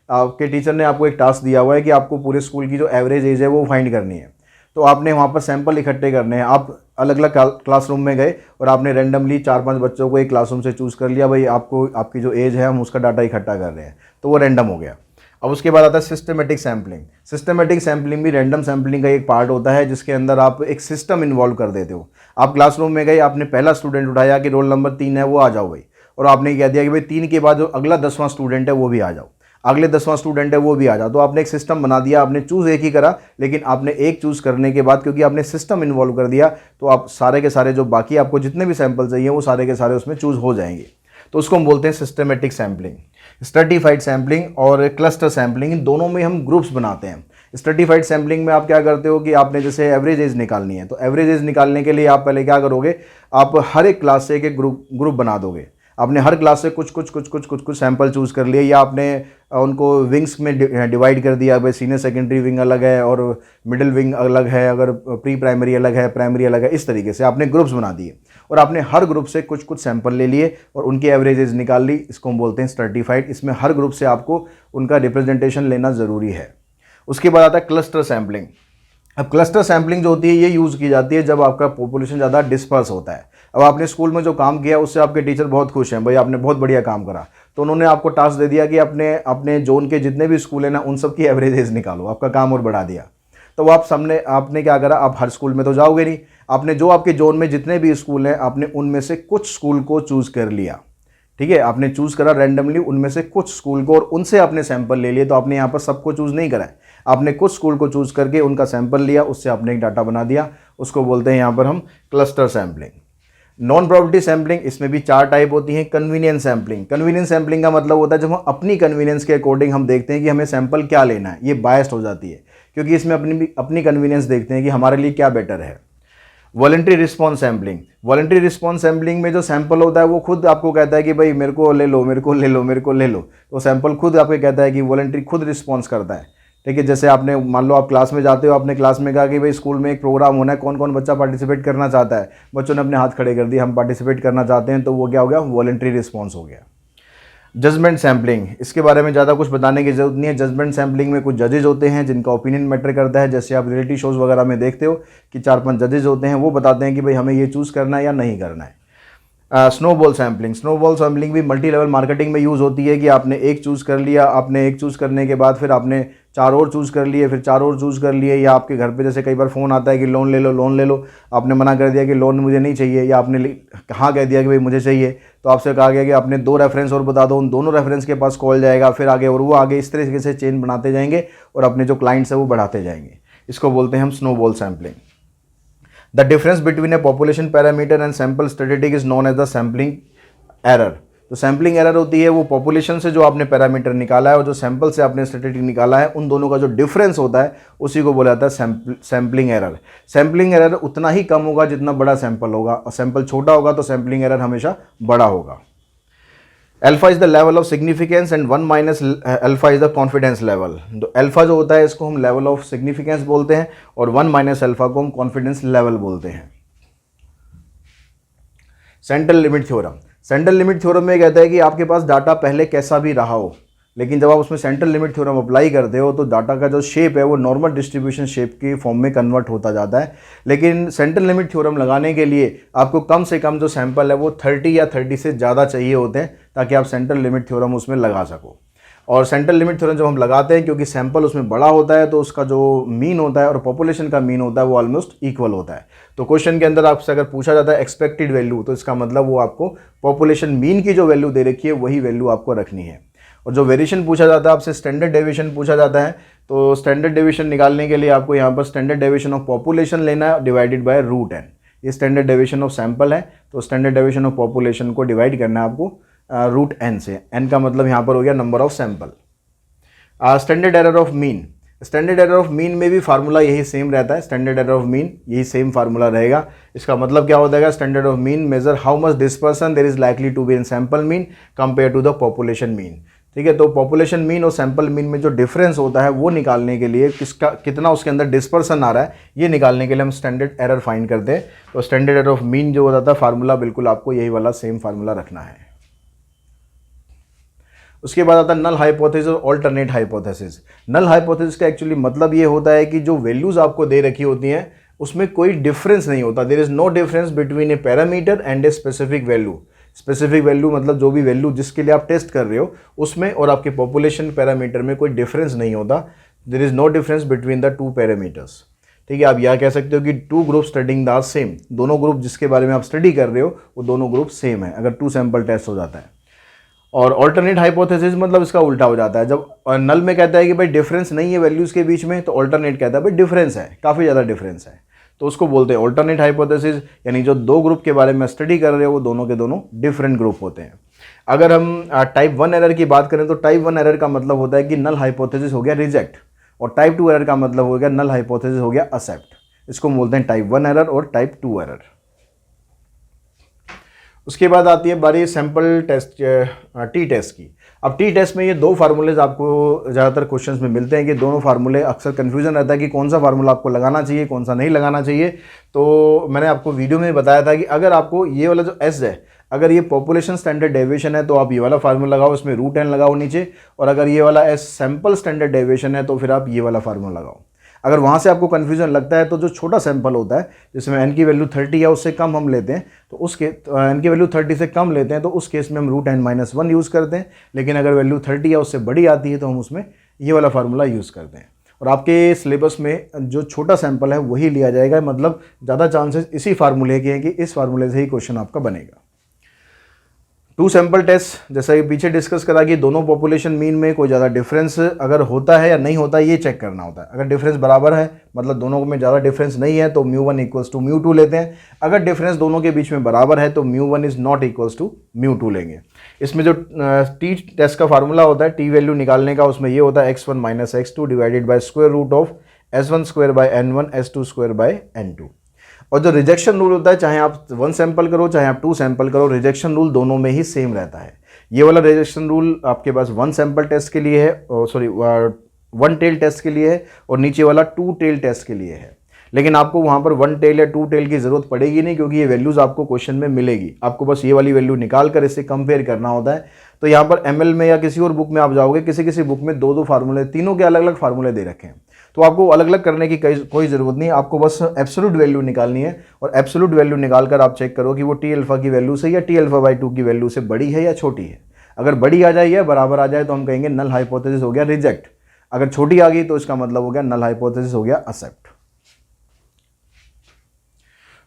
आपके टीचर ने आपको एक टास्क दिया हुआ है कि आपको पूरे स्कूल की जो एवरेज एज है वो फाइंड करनी है, तो आपने वहाँ पर सैंपल इकट्ठे करने हैं। आप अलग अलग क्लासरूम में गए और आपने रैंडमली 4-5 बच्चों को एक क्लासरूम से चूज़ कर लिया, भाई आपको आपकी जो एज है हम उसका डाटा इकट्ठा कर रहे हैं, तो वो रैंडम हो गया। अब उसके बाद आता है सिस्टमेटिक सैम्पलिंग। सिस्टमेटिक सैम्पलिंग भी रैंडम सैम्पलिंग का एक पार्ट होता है, जिसके अंदर आप एक सिस्टम इन्वॉल्व कर देते हो। आप क्लासरूम में गए, आपने पहला स्टूडेंट उठाया कि रोल नंबर 3 है वो आ जाओ भाई, और आपने कह दिया कि भाई 3 के बाद जो अगला 10वां स्टूडेंट है वो भी आ जाओ, अगले 10वां स्टूडेंट है वो भी आ जाओ। तो आपने एक सिस्टम बना दिया, आपने चूज़ एक ही करा, लेकिन आपने एक चूज़ करने के बाद क्योंकि आपने सिस्टम इन्वॉल्व कर दिया, तो आप सारे के सारे जो बाकी आपको जितने भी सैंपल चाहिए वो सारे के सारे उसमें चूज़ हो जाएंगे। तो उसको हम बोलते हैं सिस्टमेटिक सैम्पलिंग। स्ट्रेटिफाइड सैम्पलिंग और क्लस्टर सैम्पलिंग, इन दोनों में हम ग्रुप्स बनाते हैं। स्ट्रेटिफाइड सैम्पलिंग में आप क्या करते हो कि आपने जैसे एवरेज एज निकालनी है, तो एवरेज एज निकालने के लिए आप पहले क्या करोगे, आप हर एक क्लास से एक ग्रुप बना दोगे। आपने हर क्लास से कुछ सैंपल चूज़ कर लिए, या आपने उनको विंग्स में डिवाइड कर दिया, भाई सीनियर सेकेंडरी विंग अलग है और मिडिल विंग अलग है, अगर प्री प्राइमरी अलग है, प्राइमरी अलग है, इस तरीके से आपने ग्रुप्स बना दिए और आपने हर ग्रुप से कुछ सैंपल ले लिए और उनकी एवरेजेस निकाल ली। इसको हम बोलते हैं स्ट्रेटिफाइड। इसमें हर ग्रुप से आपको उनका रिप्रेजेंटेशन लेना ज़रूरी है। उसके बाद आता है क्लस्टर सैम्पलिंग। अब क्लस्टर सैम्पलिंग जो होती है ये यूज़ की जाती है जब आपका पॉपुलेशन ज़्यादा डिस्पर्स होता है। अब आपने स्कूल में जो काम किया उससे आपके टीचर बहुत खुश हैं, भाई आपने बहुत बढ़िया काम करा, तो उन्होंने आपको टास्क दे दिया कि अपने जोन के जितने भी स्कूल हैं ना उन सब की एवरेजेस निकालो, आपका काम और बढ़ा दिया। तो आप आपने क्या करा, आप हर स्कूल में तो जाओगे नहीं, आपने जो आपके जोन में जितने भी स्कूल हैं आपने उनमें से कुछ स्कूल को चूज़ कर लिया। ठीक है, आपने चूज़ करा रैंडमली उनमें से कुछ स्कूल को और उनसे आपने सैंपल ले लिए। तो आपने यहाँ पर सबको चूज़ नहीं करा है, आपने कुछ स्कूल को चूज़ करके उनका सैंपल लिया, उससे आपने एक डाटा बना दिया। उसको बोलते हैं यहाँ पर हम cluster sampling. Non property sampling, इसमें भी 4 टाइप होती हैं। Convenience sampling. कन्वीनियंस सैम्पलिंग का मतलब होता है जब हम अपनी कन्वीनियंस के अकॉर्डिंग हम देखते हैं कि हमें सैंपल क्या लेना है। ये बायस्ड हो जाती है क्योंकि इसमें अपनी कन्वीनियंस देखते हैं कि हमारे लिए क्या बेटर है। Voluntary response sampling. Voluntary response sampling में जो सैंपल होता है वो खुद आपको कहता है कि भाई मेरे को ले लो, मेरे को ले लो, मेरे को ले लो। तो सैंपल खुद आपको कहता है कि वॉलंटरी खुद रिस्पॉन्स करता है। ठीक है, जैसे आपने मान लो आप क्लास में जाते हो, आपने क्लास में कहा कि भाई स्कूल में एक प्रोग्राम होना है, कौन कौन बच्चा पार्टिसिपेट करना चाहता है, बच्चों ने अपने हाथ खड़े कर दिए, हम पार्टिसिपेट करना चाहते हैं, तो वो क्या हो गया, वॉलंटरी रिस्पॉन्स हो गया। जजमेंट सैम्पलिंग, इसके बारे में ज़्यादा कुछ बताने की जरूरत नहीं है। जजमेंट सैम्पलिंग में कुछ जजेज होते हैं जिनका ओपिनियन मैटर करता है। जैसे आप रियलिटी शोज़ वगैरह में देखते हो कि 4-5 जजेज होते हैं, वो बताते हैं कि भाई हमें ये चूज़ करना है या नहीं करना है। Snowball sampling. स्नोबॉल सैम्पलिंग भी मल्टी लेवल मार्केटिंग में यूज़ होती है कि आपने एक चूज़ कर लिया, आपने एक चूज़ करने के बाद फिर आपने 4 और चूज़ कर लिए, फिर 4 और चूज़ कर लिए, या आपके घर पे जैसे कई बार फ़ोन आता है कि लोन ले लो, लोन ले लो, आपने मना कर दिया कि लोन मुझे नहीं चाहिए, या आपने कहाँ कह दिया कि भाई मुझे चाहिए, तो आपसे कहा गया कि आपने 2 रेफरेंस और बता दो, उन दोनों रेफरेंस के पास कॉल जाएगा, फिर आगे और वो आगे, इस तरीके से चेन बनाते जाएंगे और अपने जो क्लाइंट्स है वो बढ़ाते जाएंगे। इसको बोलते हैं हम snowball sampling. The difference between a population parameter and sample statistic is known as the sampling error. तो सैम्पलिंग एरर होती है वो पॉपुलेशन से जो आपने पैरामीटर निकाला है और जो सैंपल से आपने स्टैटिस्टिक निकाला है, उन दोनों का जो डिफरेंस होता है उसी को बोला जाता है सैम्पलिंग एरर। सैम्पलिंग एरर उतना ही कम होगा जितना बड़ा सैंपल होगा, और सैंपल छोटा होगा तो सैम्पलिंग एरर हमेशा बड़ा होगा। Alpha is the level of significance and 1 minus alpha is the confidence level. तो अल्फा जो होता है इसको हम लेवल ऑफ सिग्निफिकेंस बोलते हैं और 1 माइनस अल्फा को हम कॉन्फिडेंस लेवल बोलते हैं। Central limit theorem. Central limit theorem में कहता है कि आपके पास डाटा पहले कैसा भी रहा हो, लेकिन जब आप उसमें सेंट्रल लिमिट थ्योरम अप्लाई करते हो तो डाटा का जो शेप है वो नॉर्मल डिस्ट्रीब्यूशन शेप के फॉर्म में कन्वर्ट होता जाता है। लेकिन सेंट्रल लिमिट थ्योरम लगाने के लिए आपको कम से कम जो सैंपल है वो 30 या 30 से ज़्यादा चाहिए होते हैं ताकि आप सेंट्रल लिमिट थ्योरम उसमें लगा सको। और सेंट्रल लिमिट थ्योरम जब हम लगाते हैं, क्योंकि सैंपल उसमें बड़ा होता है तो उसका जो मीन होता है और पॉपुलेशन का मीन होता है वो ऑलमोस्ट इक्वल होता है। तो क्वेश्चन के अंदर आपसे अगर पूछा जाता है एक्सपेक्टेड वैल्यू, तो इसका मतलब वो आपको पॉपुलेशन मीन की जो वैल्यू दे रखी है वही वैल्यू आपको रखनी है। और जो वेरिएशन पूछा जाता है आपसे, स्टैंडर्ड डेविएशन पूछा जाता है, तो स्टैंडर्ड डेविएशन निकालने के लिए आपको यहाँ पर स्टैंडर्ड डेविएशन ऑफ पॉपुलेशन लेना है डिवाइडेड बाय √n। ये स्टैंडर्ड डेविएशन ऑफ सैंपल है, तो स्टैंडर्ड डेविएशन ऑफ पॉपुलेशन को डिवाइड करना है आपको √n से। n का मतलब यहाँ पर हो गया number of sample. Standard error of mean. Standard error of mean में भी फार्मूला यही सेम रहता है, स्टैंडर्ड एरर ऑफ मीन यही सेम फार्मूला रहेगा। इसका मतलब क्या हो जाएगा, standard of mean measure how much dispersion there is likely to be in sample mean compare to the population mean. ठीक है, तो पॉपुलेशन मीन और सैंपल मीन में जो डिफरेंस होता है वो निकालने के लिए कितना उसके अंदर डिस्पर्सन आ रहा है ये निकालने के लिए हम स्टैंडर्ड एरर फाइंड करते हैं। तो स्टैंडर्ड एरर ऑफ मीन जो होता था फार्मूला बिल्कुल आपको यही वाला सेम फार्मूला रखना है। उसके बाद आता है नल हाइपोथेसिस और अल्टरनेट हाइपोथेसिस। नल हाइपोथेसिस का एक्चुअली मतलब ये होता है कि जो वैल्यूज़ आपको दे रखी होती हैं उसमें कोई डिफरेंस नहीं होता। There is no difference between a parameter and a specific value. Specific value मतलब जो भी वैल्यू जिसके लिए आप टेस्ट कर रहे हो उसमें और आपके पॉपुलेशन पैरामीटर में कोई डिफरेंस नहीं होता। There is no difference between the two parameters. ठीक है, आप यह कह सकते हो कि two group studying the same, दोनों ग्रुप जिसके बारे में आप स्टडी कर रहे हो वो दोनों ग्रुप सेम है अगर टू सैंपल टेस्ट हो जाता है। और ऑल्टरनेट हाइपोथेसिस मतलब इसका उल्टा हो जाता है। जब नल में कहता है कि भाई डिफरेंस नहीं है वैल्यूज़ के बीच में, तो ऑल्टरनेट कहता है भाई डिफरेंस है, काफ़ी ज़्यादा डिफरेंस है, तो उसको बोलते हैं ऑल्टरनेट हाइपोथेसिस। यानी जो दो ग्रुप के बारे में स्टडी कर रहे हो वो दोनों के दोनों डिफरेंट ग्रुप होते हैं। अगर हम टाइप 1 एरर की बात करें तो टाइप 1 एरर का मतलब होता है कि नल हाइपोथेसिस हो गया रिजेक्ट, और टाइप 2 एरर का मतलब हो गया नल हाइपोथेसिस हो गया एक्सेप्ट। इसको बोलते हैं टाइप 1 एरर और टाइप 2 एरर। उसके बाद आती है बारी सैंपल टेस्ट टी टेस्ट की। अब टी टेस्ट में ये दो फार्मूलेज आपको ज़्यादातर क्वेश्चंस में मिलते हैं कि दोनों फार्मूले अक्सर कन्फ्यूजन रहता है कि कौन सा फार्मूला आपको लगाना चाहिए कौन सा नहीं लगाना चाहिए। तो मैंने आपको वीडियो में बताया था कि अगर आपको ये वाला जो एस है, अगर ये पॉपुलेशन स्टैंडर्ड डेविएशन है तो आप ये वाला फार्मूला लगाओ, इसमें √n लगाओ नीचे, और अगर ये वाला एस सैंपल स्टैंडर्ड डेविएशन है तो फिर आप ये वाला फार्मूला लगाओ। अगर वहाँ से आपको कन्फ्यूजन लगता है तो जो छोटा सैंपल होता है जिसमें n की वैल्यू 30 या उससे कम हम लेते हैं, तो उसके n की वैल्यू 30 से कम लेते हैं तो उस केस में हम √n-1 यूज़ करते हैं। लेकिन अगर वैल्यू 30 या उससे बड़ी आती है तो हम उसमें ये वाला फार्मूला यूज़ करते हैं। और आपके सिलेबस में जो छोटा सैंपल है वही लिया जाएगा, मतलब ज़्यादा चांसेस इसी फार्मूले के हैं कि इस फार्मूले से ही क्वेश्चन आपका बनेगा। टू सैंपल टेस्ट जैसा कि पीछे डिस्कस करा कि दोनों पॉपुलेशन मीन में कोई ज़्यादा डिफरेंस अगर होता है या नहीं होता है ये चेक करना होता है। अगर डिफरेंस बराबर है मतलब दोनों में ज़्यादा डिफरेंस नहीं है तो μ1 इक्वल्स टू μ2 लेते हैं। अगर डिफरेंस दोनों के बीच में बराबर है तो μ1 इज़ नॉट इक्वल्स टू μ2 लेंगे। इसमें जो टी टेस्ट का फार्मूला होता है टी वैल्यू निकालने का, उसमें ये होता है x1 - x2 divided by square root of s1² by n1 s2² by n2। और जो रिजेक्शन रूल होता है, चाहे आप 1 सैंपल करो चाहे आप 2 सैंपल करो, रिजेक्शन रूल दोनों में ही सेम रहता है। ये वाला रिजेक्शन रूल आपके पास 1 सैंपल टेस्ट के लिए है, सॉरी 1 टेल टेस्ट के लिए है, और नीचे वाला 2 टेल टेस्ट के लिए है। लेकिन आपको वहाँ पर 1 टेल या 2 टेल की ज़रूरत पड़ेगी नहीं, क्योंकि ये वैल्यूज़ आपको क्वेश्चन में मिलेगी। आपको बस ये वाली वैल्यू निकाल कर इससे कंपेयर करना होता है। तो यहाँ पर ML में या किसी और बुक में आप जाओगे, किसी किसी बुक में 2-2 फार्मूले, तीनों के अलग अलग फार्मूले दे रखे हैं, तो आपको अलग अलग करने की कोई ज़रूरत नहीं है। आपको बस एब्सोल्यूट वैल्यू निकालनी है, और एब्सोल्यूट वैल्यू निकाल कर आप चेक करो कि वो टी अल्फा की वैल्यू से या टी अल्फा बाई 2 की वैल्यू से बड़ी है या छोटी है। अगर बड़ी आ जाए या बराबर आ जाए तो हम कहेंगे नल हाइपोथेसिस हो गया रिजेक्ट। अगर छोटी आ गई तो इसका मतलब हो गया नल हाइपोथेसिस हो गया एक्सेप्ट।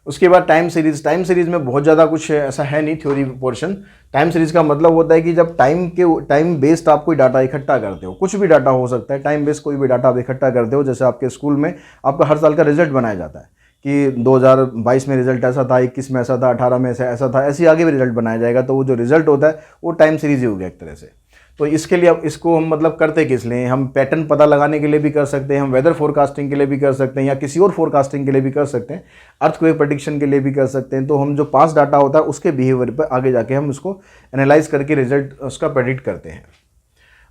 उसके बाद टाइम सीरीज। टाइम सीरीज में बहुत ज़्यादा कुछ ऐसा है नहीं थ्योरी पोर्शन। टाइम सीरीज का मतलब होता है कि जब टाइम बेस्ड आप कोई डाटा इकट्ठा करते हो, कुछ भी डाटा हो सकता है, टाइम बेस्ड कोई भी डाटा आप इकट्ठा करते हो। जैसे आपके स्कूल में आपका हर साल का रिजल्ट बनाया जाता है कि 2022 में रिजल्ट ऐसा था, 21 में ऐसा था, 18 में ऐसा था, ऐसे आगे भी रिजल्ट बनाया जाएगा। तो वो जो रिजल्ट होता है वो टाइम सीरीज ही हो गया एक तरह से। तो इसके लिए अब इसको हम मतलब करते किस लिए, हम पैटर्न पता लगाने के लिए भी कर सकते हैं, हम वेदर फोरकास्टिंग के लिए भी कर सकते हैं, या किसी और फोरकास्टिंग के लिए भी कर सकते हैं, अर्थक्वेक प्रेडिक्शन के लिए भी कर सकते हैं। तो हम जो पास्ट डाटा होता है उसके बिहेवियर पर आगे जाके हम उसको एनालाइज करके रिजल्ट उसका प्रेडिक्ट करते हैं।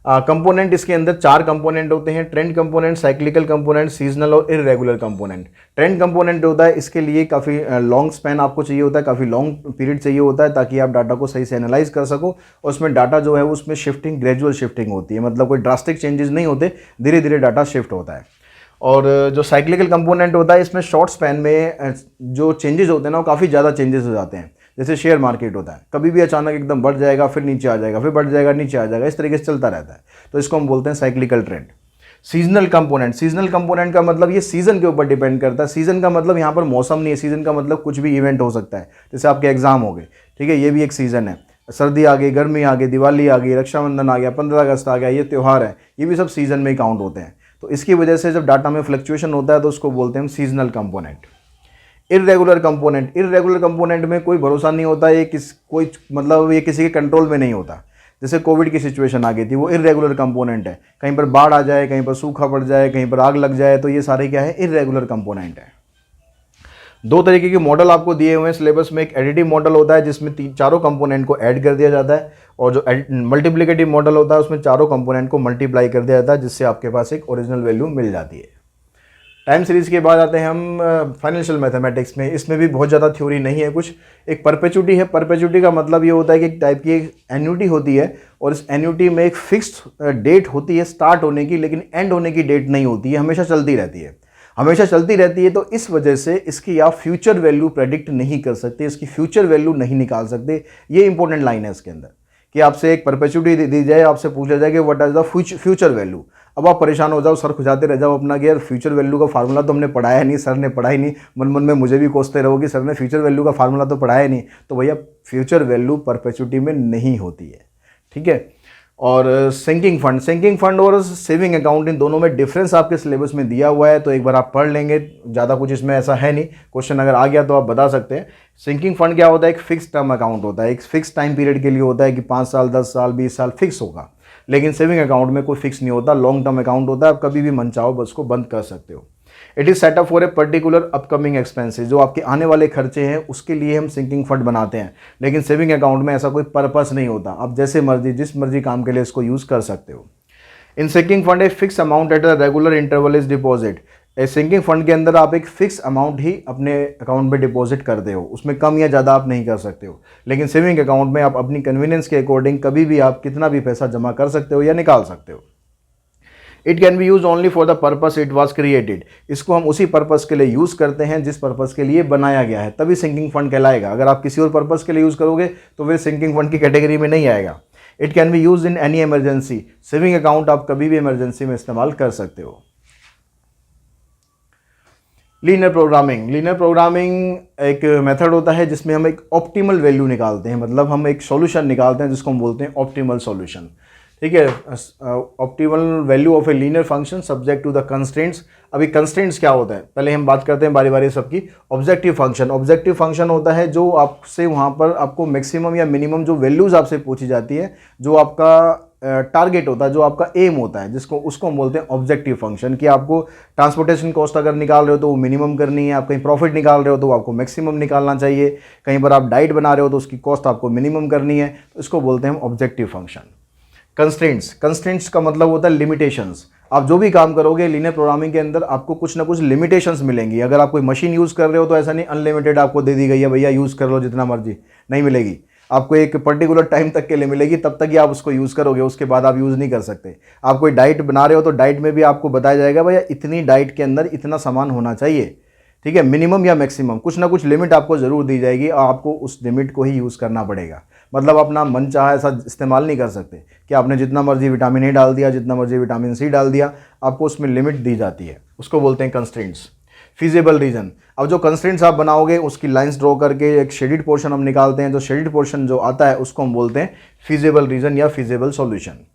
कंपोनेंट इसके अंदर 4 कंपोनेंट होते हैं, trend component, cyclical component, seasonal और इरेगुलर कंपोनेंट। ट्रेंड कंपोनेंट होता है, इसके लिए काफ़ी लॉन्ग स्पैन आपको चाहिए होता है, काफ़ी लॉन्ग पीरियड चाहिए होता है ताकि आप डाटा को सही से एनालाइज कर सको। और उसमें डाटा जो है उसमें शिफ्टिंग, ग्रेजुअल शिफ्टिंग होती है, मतलब कोई ड्रास्टिक चेंजेस नहीं होते, धीरे धीरे डाटा शिफ्ट होता है। और जो साइक्लिकल कंपोनेंट होता है इसमें शॉर्ट स्पैन में जो चेंजेस होते हैं ना वो काफ़ी ज़्यादा चेंजेस हो जाते हैं। जैसे शेयर मार्केट होता है, कभी भी अचानक एकदम बढ़ जाएगा, फिर नीचे आ जाएगा, फिर बढ़ जाएगा, नीचे आ जाएगा, इस तरीके से चलता रहता है। तो इसको हम बोलते हैं cyclical trend. Seasonal component. Seasonal component का मतलब ये सीजन के ऊपर डिपेंड करता है। सीजन का मतलब यहाँ पर मौसम नहीं है, सीजन का मतलब कुछ भी इवेंट हो सकता है। जैसे आपके एग्जाम हो गए, ठीक है, ये भी एक सीज़न है। सर्दी आ गई, गर्मी आ गई, दिवाली आ गई, रक्षाबंधन आ गया, 15 अगस्त आ गया, ये त्यौहार है, ये भी सब सीजन में ही काउंट होते हैं। तो इसकी वजह से जब डाटा में फ्लक्चुएशन होता है तो उसको बोलते हैं हम seasonal component. Irregular component. Irregular component में कोई भरोसा नहीं होता, ये ये किसी के कंट्रोल में नहीं होता। जैसे कोविड की सिचुएशन आ गई थी, वो इरेगुलर कंपोनेंट है, कहीं पर बाढ़ आ जाए, कहीं पर सूखा पड़ जाए, कहीं पर आग लग जाए, तो ये सारे क्या है, इरेगुलर कंपोनेंट है। 2 तरीके के मॉडल आपको दिए हुए हैं सिलेबस में। एक एडिटिव मॉडल होता है जिसमें चारों कंपोनेंट को ऐड कर दिया जाता है, और जो मल्टीप्लिकेटिव मॉडल होता है उसमें चारों कंपोनेंट को मल्टीप्लाई कर दिया जाता है, जिससे आपके पास एक ओरिजिनल वैल्यू मिल जाती है। टाइम सीरीज़ के बाद आते हैं हम फाइनेंशियल मैथमेटिक्स में। इसमें भी बहुत ज़्यादा थ्योरी नहीं है कुछ। एक परपेचुटी है। परपेचुटी का मतलब ये होता है कि एक टाइप की एन्युटी होती है, और इस एन्युटी में एक फिक्स्ड डेट होती है स्टार्ट होने की, लेकिन एंड होने की डेट नहीं होती है, हमेशा चलती रहती है। हमेशा चलती रहती है, तो इस वजह से इसकी आप फ्यूचर वैल्यू प्रेडिक्ट नहीं कर सकते, इसकी फ्यूचर वैल्यू नहीं निकाल सकते। ये इंपॉर्टेंट लाइन है इसके अंदर कि आपसे एक परपेचुइटी दी जाए, आपसे पूछा जाए कि what is the future value. अब आप परेशान हो जाओ, सर खुजाते रह जाओ अपना कि यार फ्यूचर वैल्यू का फार्मूला तो हमने पढ़ाया नहीं, सर ने पढ़ाई नहीं, मन मन में मुझे भी कोसते रहो कि सर ने फ्यूचर वैल्यू का फार्मूला तो पढ़ाया नहीं। तो भैया फ्यूचर वैल्यू परपेचुइटी में नहीं होती है, ठीक है। और सिंकिंग फंड और सेविंग अकाउंट, इन दोनों में डिफरेंस आपके सिलेबस में दिया हुआ है, तो एक बार आप पढ़ लेंगे, ज़्यादा कुछ इसमें ऐसा है नहीं। क्वेश्चन अगर आ गया तो आप बता सकते हैं। सिंकिंग फंड क्या होता है? एक फिक्स टर्म अकाउंट होता है, एक फिक्स टाइम पीरियड के लिए होता है कि 5 साल 10 साल 20 साल फिक्स होगा। लेकिन सेविंग अकाउंट में कोई फिक्स नहीं होता, लॉन्ग टर्म अकाउंट होता है, आप कभी भी मन चाहो बस को बंद कर सकते हो। It is setup for a particular upcoming expenses, जो आपके आने वाले खर्चे हैं उसके लिए हम सिंकिंग फंड बनाते हैं। लेकिन सेविंग अकाउंट में ऐसा कोई पर्पस नहीं होता, आप जैसे मर्जी जिस मर्जी काम के लिए इसको यूज कर सकते हो। In sinking fund a fix amount at a regular interval is deposit. Sinking fund के अंदर आप एक फिक्स अमाउंट ही अपने अकाउंट में डिपॉजिट करते हो, उसमें कम या ज़्यादा आप नहीं कर सकते हो। लेकिन सेविंग अकाउंट में आप अपनी कन्वीनियंस के अकॉर्डिंग कभी भी आप कितना भी पैसा जमा कर सकते हो या निकाल सकते हो। It can be use only for the purpose it was created. इसको हम उसी पर्पस के लिए यूज़ करते हैं जिस पर्पस के लिए बनाया गया है, तभी सिंकिंग फंड कहलाएगा। अगर आप किसी और पर्पस के लिए यूज़ करोगे तो फिर सिंकिंग फंड की कैटेगरी में नहीं आएगा। It can be use in any emergency. Saving account आप कभी भी इमरजेंसी में इस्तेमाल कर सकते हो। लीनियर प्रोग्रामिंग एक मेथड होता है जिसमें हम एक ऑप्टिमल वैल्यू निकालते हैं, मतलब हम एक सॉल्यूशन निकालते हैं जिसको हम बोलते हैं ऑप्टिमल सॉल्यूशन, ठीक है। Optimal value of a linear function subject to the constraints. अभी कंस्ट्रेंट्स क्या होता है पहले हम बात करते हैं बारी बारी सबकी। ऑब्जेक्टिव फंक्शन होता है जो आपसे वहाँ पर आपको मैक्सिमम या मिनिमम जो वैल्यूज़ आपसे पूछी जाती है, जो आपका टारगेट होता है, जो आपका एम होता है, उसको हम बोलते हैं ऑब्जेक्टिव फंक्शन। कि आपको ट्रांसपोर्टेशन कॉस्ट अगर निकाल रहे हो तो वो मिनिमम करनी है, आप कहीं प्रॉफिट निकाल रहे हो तो आपको मैक्सिमम निकालना चाहिए, कहीं पर आप डाइट बना रहे हो तो उसकी कॉस्ट आपको मिनिमम करनी है, तो इसको बोलते हैं हम ऑब्जेक्टिव फंक्शन। कंस्ट्रेंट्स का मतलब होता है लिमिटेशंस। आप जो भी काम करोगे लीनियर प्रोग्रामिंग के अंदर आपको कुछ ना कुछ लिमिटेशंस मिलेंगी। अगर आप कोई मशीन यूज़ कर रहे हो तो ऐसा नहीं अनलिमिटेड आपको दे दी गई है भैया यूज़ कर लो जितना मर्जी, नहीं मिलेगी। आपको एक पर्टिकुलर टाइम तक के लिए मिलेगी, तब तक ही आप उसको यूज़ करोगे, उसके बाद आप यूज़ नहीं कर सकते। आप कोई डाइट बना रहे हो तो डाइट में भी आपको बताया जाएगा भैया इतनी डाइट के अंदर इतना सामान होना चाहिए, ठीक है, मिनिमम या मैक्सिमम, कुछ ना कुछ लिमिट आपको ज़रूर दी जाएगी और आपको उस लिमिट को ही यूज़ करना पड़ेगा। मतलब अपना मन चाहा ऐसा इस्तेमाल नहीं कर सकते कि आपने जितना मर्जी विटामिन ए डाल दिया, जितना मर्जी विटामिन सी डाल दिया, आपको उसमें लिमिट दी जाती है, उसको बोलते हैं कंस्ट्रेंट्स। फीजिबल रीजन, अब जो कंस्ट्रेंट्स आप बनाओगे उसकी लाइंस ड्रॉ करके एक शेडिड पोर्शन हम निकालते हैं, जो शेडिड पोर्शन जो आता है उसको हम बोलते हैं फीजिबल रीजन या फीजिबल सॉल्यूशन।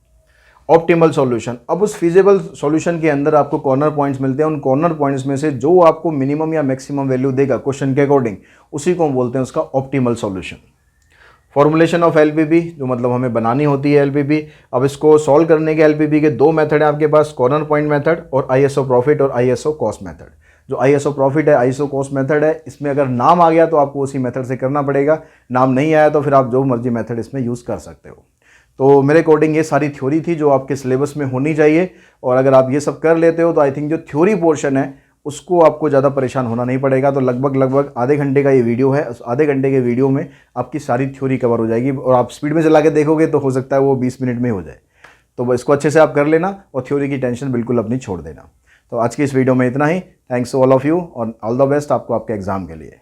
ऑप्टिमल सॉल्यूशन, अब उस फीजिबल सॉल्यूशन के अंदर आपको कॉर्नर पॉइंट्स मिलते हैं, उन कॉर्नर पॉइंट्स में से जो आपको मिनिमम या मैक्सिमम वैल्यू देगा क्वेश्चन के अकॉर्डिंग, उसी को हम बोलते हैं उसका optimal solution. Formulation of LPP, जो मतलब हमें बनानी होती है एलपीपी। अब इसको सॉल्व करने के एलपीपी के दो मेथड हैं आपके पास, कॉर्नर पॉइंट मेथड और आईएसओ प्रॉफिट और आईएसओ कॉस्ट मेथड। जो आईएसओ प्रॉफिट है, आईएसओ कॉस्ट मेथड है, इसमें अगर नाम आ गया तो आपको उसी मेथड से करना पड़ेगा, नाम नहीं आया तो फिर आप जो मर्जी मेथड इसमें यूज़ कर सकते हो। तो मेरे अकॉर्डिंग ये सारी थ्योरी थी जो आपके सिलेबस में होनी चाहिए, और अगर आप ये सब कर लेते हो तो आई थिंक जो थ्योरी पोर्शन है उसको आपको ज़्यादा परेशान होना नहीं पड़ेगा। तो लगभग आधे घंटे का ये वीडियो है, उस आधे घंटे के वीडियो में आपकी सारी थ्योरी कवर हो जाएगी, और आप स्पीड में चला के देखोगे तो हो सकता है वो 20 मिनट में हो जाए। तो इसको अच्छे से आप कर लेना और थ्योरी की टेंशन बिल्कुल अपनी छोड़ देना। तो आज की इस वीडियो में इतना ही। थैंक्स ऑल ऑफ यू और ऑल द बेस्ट आपको आपके एग्ज़ाम के लिए।